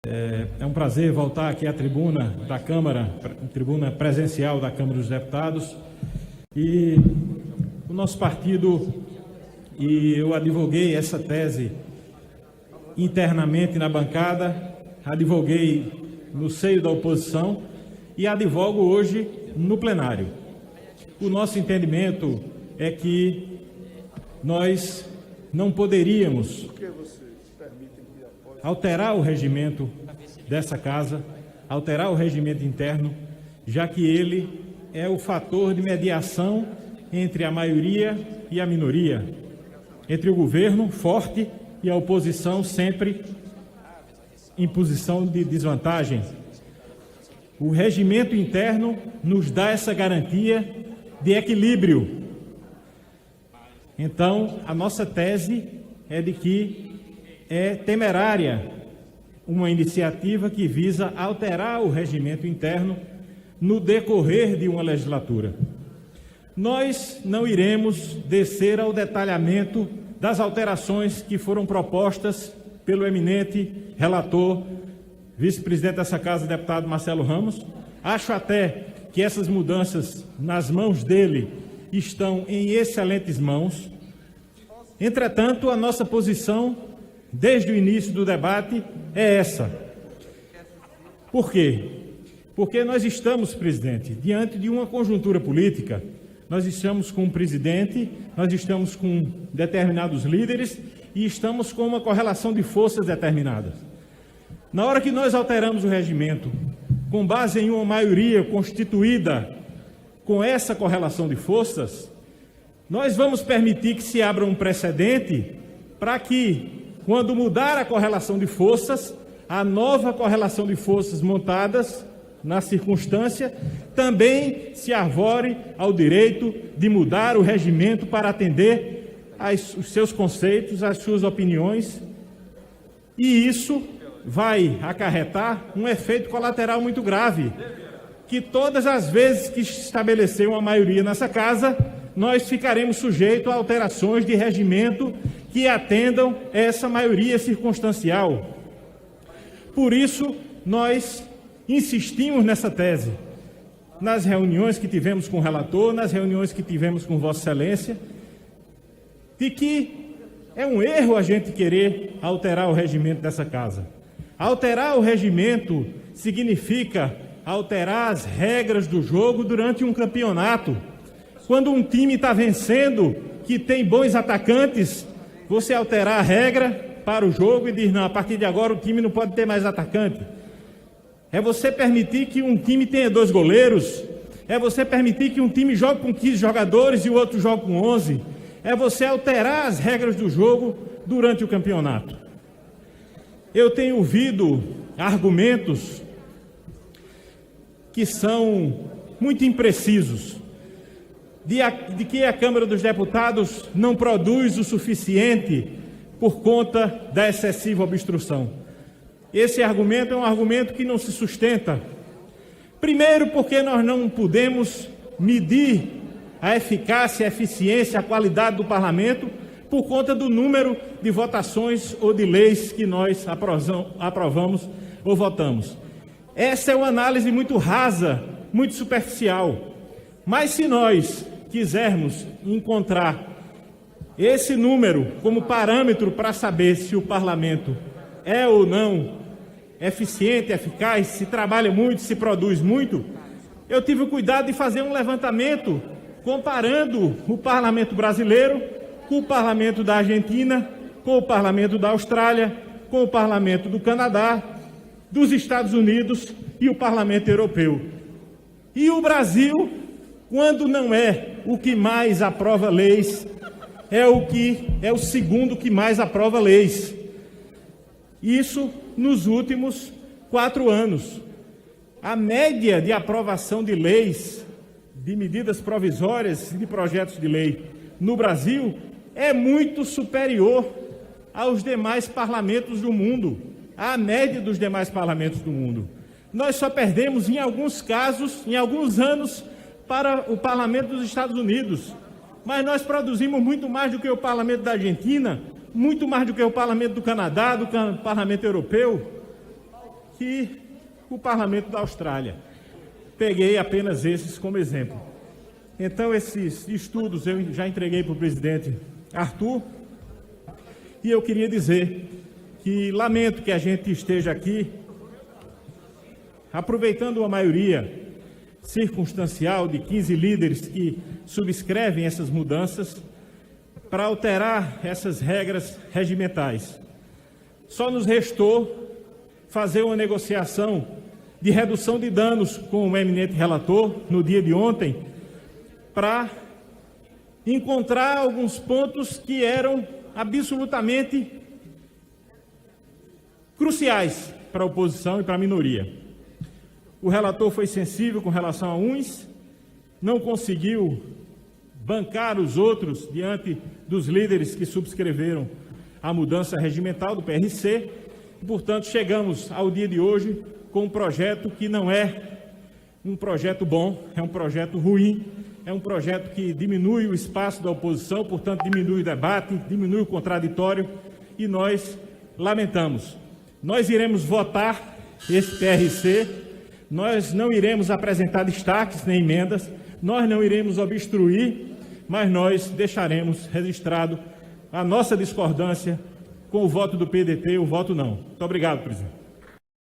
É um prazer voltar aqui à tribuna da Câmara, tribuna presencial da Câmara dos Deputados. E o nosso partido, e eu advoguei essa tese internamente na bancada, advoguei no seio da oposição e advogo hoje no plenário. O nosso entendimento é que nós não poderíamos alterar o regimento dessa casa, alterar o regimento interno, já que ele é o fator de mediação entre a maioria e a minoria, entre o governo forte e a oposição sempre em posição de desvantagem. O regimento interno nos dá essa garantia de equilíbrio. Então, a nossa tese é de que é temerária uma iniciativa que visa alterar o regimento interno no decorrer de uma legislatura. Nós não iremos descer ao detalhamento das alterações que foram propostas pelo eminente relator, vice-presidente dessa casa, deputado Marcelo Ramos. Acho até que essas mudanças nas mãos dele estão em excelentes mãos. Entretanto, a nossa posição, desde o início do debate, é essa. Por quê? Porque nós estamos, presidente, diante de uma conjuntura política. Nós estamos com um presidente, nós estamos com determinados líderes e estamos com uma correlação de forças determinadas. Na hora que nós alteramos o regimento, com base em uma maioria constituída com essa correlação de forças, nós vamos permitir que se abra um precedente para que, quando mudar a correlação de forças, a nova correlação de forças montadas na circunstância também se arvore ao direito de mudar o regimento para atender os seus conceitos, as suas opiniões, e isso vai acarretar um efeito colateral muito grave, que todas as vezes que estabelecer uma maioria nessa casa, nós ficaremos sujeitos a alterações de regimento que atendam essa maioria circunstancial. Por isso, nós insistimos nessa tese, nas reuniões que tivemos com o relator, nas reuniões que tivemos com Vossa Excelência, de que é um erro a gente querer alterar o regimento dessa casa. Alterar o regimento significa alterar as regras do jogo durante um campeonato. Quando um time está vencendo, que tem bons atacantes, você alterar a regra para o jogo e diz, não, a partir de agora o time não pode ter mais atacante. É você permitir que um time tenha 2 goleiros, é você permitir que um time jogue com 15 jogadores e o outro jogue com 11. É você alterar as regras do jogo durante o campeonato. Eu tenho ouvido argumentos que são muito imprecisos, de que a Câmara dos Deputados não produz o suficiente por conta da excessiva obstrução. Esse argumento é um argumento que não se sustenta. Primeiro, porque nós não podemos medir a eficácia, a eficiência, a qualidade do parlamento por conta do número de votações ou de leis que nós aprovamos ou votamos. Essa é uma análise muito rasa, muito superficial. Mas se nós quisermos encontrar esse número como parâmetro para saber se o parlamento é ou não eficiente, eficaz, se trabalha muito, se produz muito, eu tive o cuidado de fazer um levantamento comparando o parlamento brasileiro com o parlamento da Argentina, com o parlamento da Austrália, com o parlamento do Canadá, dos Estados Unidos e o parlamento europeu. E o Brasil, quando não é o que mais aprova leis, é o segundo que mais aprova leis. Isso nos últimos 4 anos. A média de aprovação de leis, de medidas provisórias e de projetos de lei no Brasil é muito superior aos demais parlamentos do mundo, à média dos demais parlamentos do mundo. Nós só perdemos, em alguns casos, em alguns anos, para o parlamento dos Estados Unidos. Mas nós produzimos muito mais do que o parlamento da Argentina, muito mais do que o parlamento do Canadá, do parlamento europeu. que o Parlamento da Austrália. Peguei apenas esses como exemplo. Então, esses estudos eu já entreguei para o presidente Arthur, e eu queria dizer que lamento que a gente esteja aqui aproveitando uma maioria circunstancial de 15 líderes que subscrevem essas mudanças para alterar essas regras regimentais. Só nos restou fazer uma negociação de redução de danos com o eminente relator no dia de ontem, para encontrar alguns pontos que eram absolutamente cruciais para a oposição e para a minoria. O relator foi sensível com relação a uns, não conseguiu bancar os outros diante dos líderes que subscreveram a mudança regimental do PRC, e, portanto, chegamos ao dia de hoje com um projeto que não é um projeto bom, é um projeto ruim, é um projeto que diminui o espaço da oposição, portanto, diminui o debate, diminui o contraditório, e nós lamentamos. Nós iremos votar esse PRC, nós não iremos apresentar destaques nem emendas, nós não iremos obstruir, mas nós deixaremos registrado a nossa discordância com o voto do PDT e o voto não. Muito obrigado, presidente.